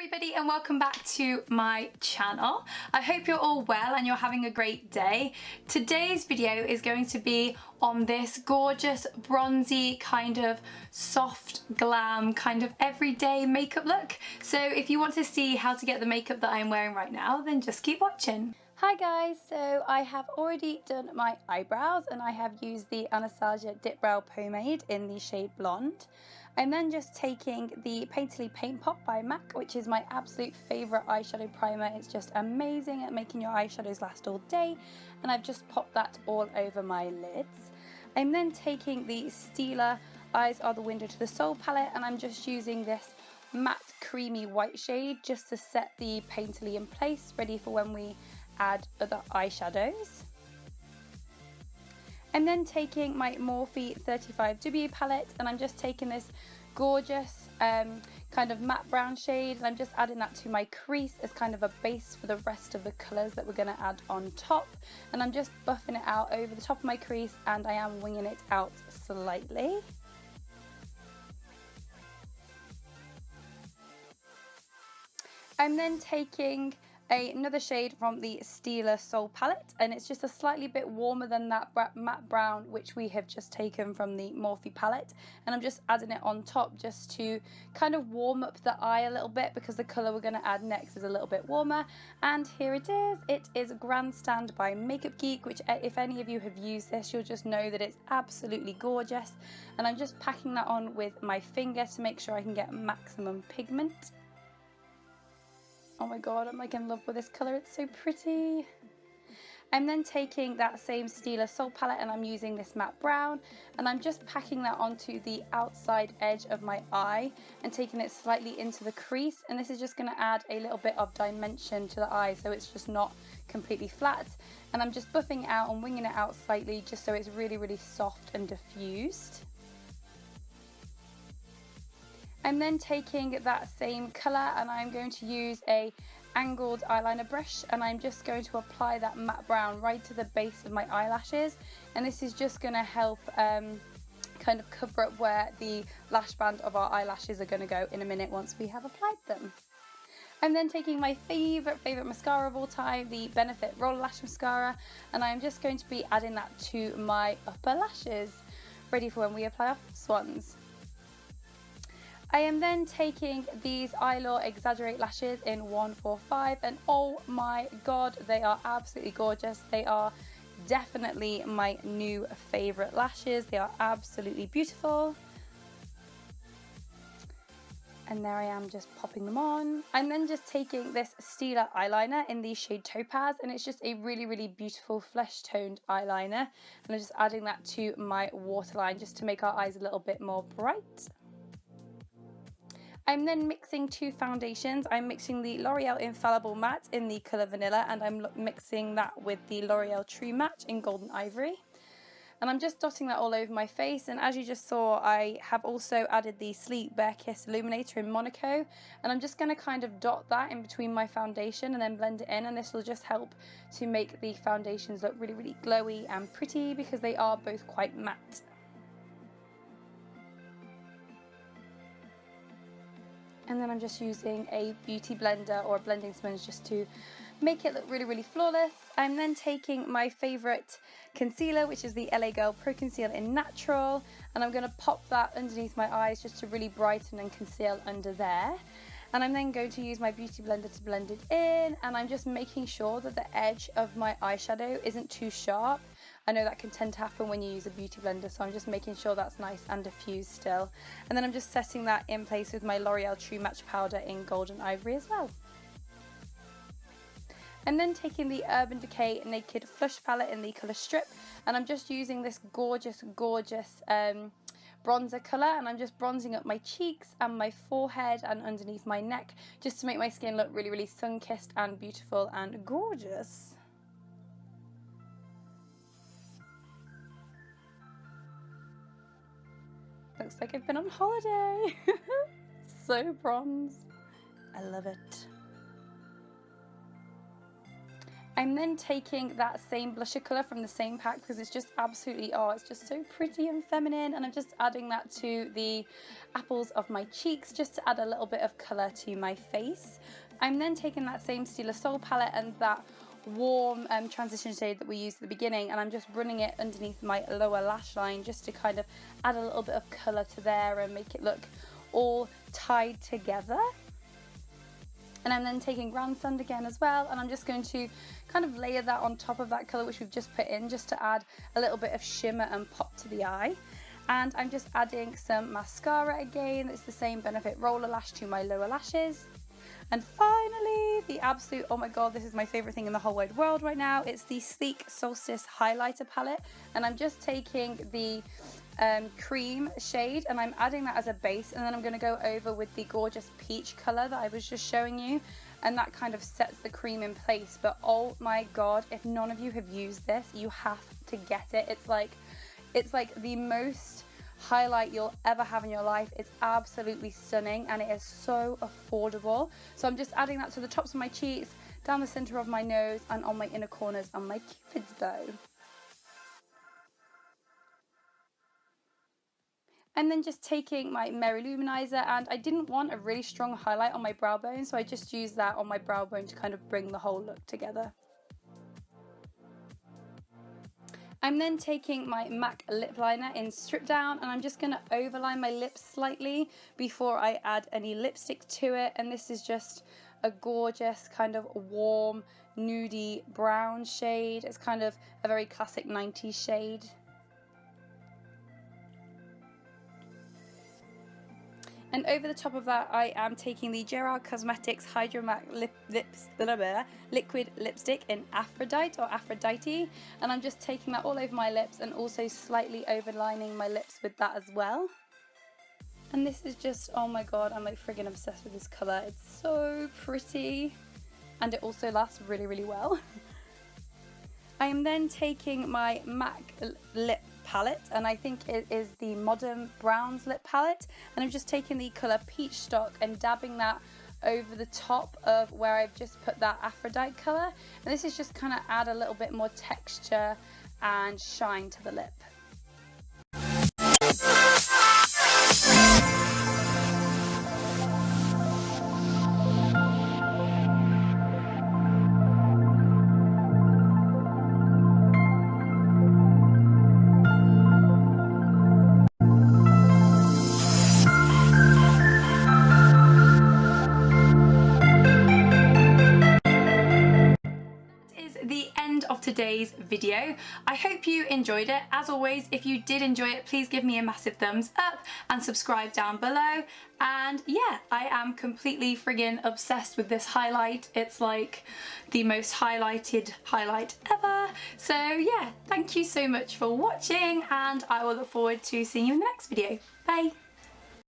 everybody and welcome back to my channel. I hope you're all well and you're having a great day. Today's video is going to be on this gorgeous bronzy kind of soft glam kind of everyday makeup look. So if you want to see how to get the makeup that I'm wearing right now, then just keep watching. Hi guys, so I have already done my eyebrows and I have used the Anastasia Dip Brow Pomade in the shade Blonde. I'm then just taking the Painterly Paint Pot by MAC, which is my absolute favourite eyeshadow primer. It's just amazing at making your eyeshadows last all day, and I've just popped that all over my lids. I'm then taking the Stila Eyes Are the Window to the Soul palette, and I'm just using this matte creamy white shade just to set the Painterly in place, ready for when we add other eyeshadows. I'm then taking my Morphe 35W palette and I'm just taking this gorgeous kind of matte brown shade and I'm just adding that to my crease as kind of a base for the rest of the colours that we're going to add on top, and I'm just buffing it out over the top of my crease and I am winging it out slightly. I'm then taking another shade from the Stila Soul palette, and it's just a slightly bit warmer than that matte brown which we have just taken from the Morphe palette, and I'm just adding it on top just to kind of warm up the eye a little bit because the colour we're going to add next is a little bit warmer. And here it is. It is Grandstand by Makeup Geek, which if any of you have used this you'll just know that it's absolutely gorgeous, and I'm just packing that on with my finger to make sure I can get maximum pigment. Oh my god, I'm like in love with this colour, it's so pretty. I'm then taking that same Stila Soul palette and I'm using this matte brown and I'm just packing that onto the outside edge of my eye and taking it slightly into the crease, and this is just going to add a little bit of dimension to the eye so it's just not completely flat, and I'm just buffing it out and winging it out slightly just so it's really soft and diffused. I'm then taking that same colour and I'm going to use a angled eyeliner brush and I'm just going to apply that matte brown right to the base of my eyelashes, and this is just going to help kind of cover up where the lash band of our eyelashes are going to go in a minute once we have applied them. I'm then taking my favourite mascara of all time, the Benefit Roller Lash Mascara, and I'm just going to be adding that to my upper lashes, ready for when we apply our false ones. I am then taking these Eyelure Exaggerate lashes in 145 and oh my god, they are absolutely gorgeous. They are definitely my new favourite lashes. They are absolutely beautiful. And there I am just popping them on. I'm then just taking this Stila eyeliner in the shade Topaz, and it's just a really beautiful flesh toned eyeliner, and I'm just adding that to my waterline just to make our eyes a little bit more bright. I'm then mixing two foundations. I'm mixing the L'Oreal Infallible Matte in the colour Vanilla, and I'm mixing that with the L'Oreal True Match in Golden Ivory. And I'm just dotting that all over my face, and as you just saw I have also added the Sleek Bare Kiss Illuminator in Monaco, and I'm just going to kind of dot that in between my foundation and then blend it in, and this will just help to make the foundations look really glowy and pretty because they are both quite matte. And then I'm just using a beauty blender or a blending sponge just to make it look really flawless. I'm then taking my favourite concealer, which is the LA Girl Pro Conceal in Natural, and I'm going to pop that underneath my eyes just to really brighten and conceal under there. And I'm then going to use my beauty blender to blend it in, and I'm just making sure that the edge of my eyeshadow isn't too sharp. I know that can tend to happen when you use a beauty blender, so I'm just making sure that's nice and diffused still. And then I'm just setting that in place with my L'Oreal True Match powder in Golden Ivory as well. I'm then taking the Urban Decay Naked Flush palette in the colour Strip, and I'm just using this gorgeous bronzer colour, and I'm just bronzing up my cheeks and my forehead and underneath my neck just to make my skin look really sun-kissed and beautiful and gorgeous. Looks like I've been on holiday. So bronze. I love it. I'm then taking that same blusher colour from the same pack because it's just absolutely, oh, it's just so pretty and feminine, and I'm just adding that to the apples of my cheeks just to add a little bit of colour to my face. I'm then taking that same Stila Soul palette and that warm transition shade that we used at the beginning, and I'm just running it underneath my lower lash line just to kind of add a little bit of colour to there and make it look all tied together. And I'm then taking Grand Sand again as well, and I'm just going to kind of layer that on top of that colour which we've just put in, just to add a little bit of shimmer and pop to the eye. And I'm just adding some mascara again. It's the same Benefit Roller Lash to my lower lashes. And finally, the absolute, oh my god, this is my favourite thing in the whole wide world right now. It's the Sleek Solstice Highlighter Palette, and I'm just taking the cream shade and I'm adding that as a base, and then I'm going to go over with the gorgeous peach colour that I was just showing you, and that kind of sets the cream in place. But oh my god, if none of you have used this, you have to get it. It's like the most highlight you'll ever have in your life. It's absolutely stunning and it is so affordable. So I'm just adding that to the tops of my cheeks, down the center of my nose, and on my inner corners on my cupid's bow. I'm then just taking my Merry Luminizer, and I didn't want a really strong highlight on my brow bone, so I just used that on my brow bone to kind of bring the whole look together. I'm then taking my MAC lip liner in Strip Down, and I'm just going to overline my lips slightly before I add any lipstick to it. And this is just a gorgeous kind of warm nudie brown shade. It's kind of a very classic 90s shade. And over the top of that, I am taking the Gerard Cosmetics Hydro Matte Liquid Lipstick in Aphrodite, and I'm just taking that all over my lips and also slightly overlining my lips with that as well. And this is just, oh my god, I'm like friggin' obsessed with this colour. It's so pretty, and it also lasts really, really well. I am then taking my MAC lip palette, and I think it is the Modern Browns lip palette, and I'm just taking the colour Peach Stock and dabbing that over the top of where I've just put that Aphrodite colour, and this is just kind of add a little bit more texture and shine to the lip. Of today's video. I hope you enjoyed it. As always, if you did enjoy it, please give me a massive thumbs up and subscribe down below. And yeah, I am completely friggin' obsessed with this highlight. It's like the most highlighted highlight ever. So yeah, thank you so much for watching, and I will look forward to seeing you in the next video. Bye.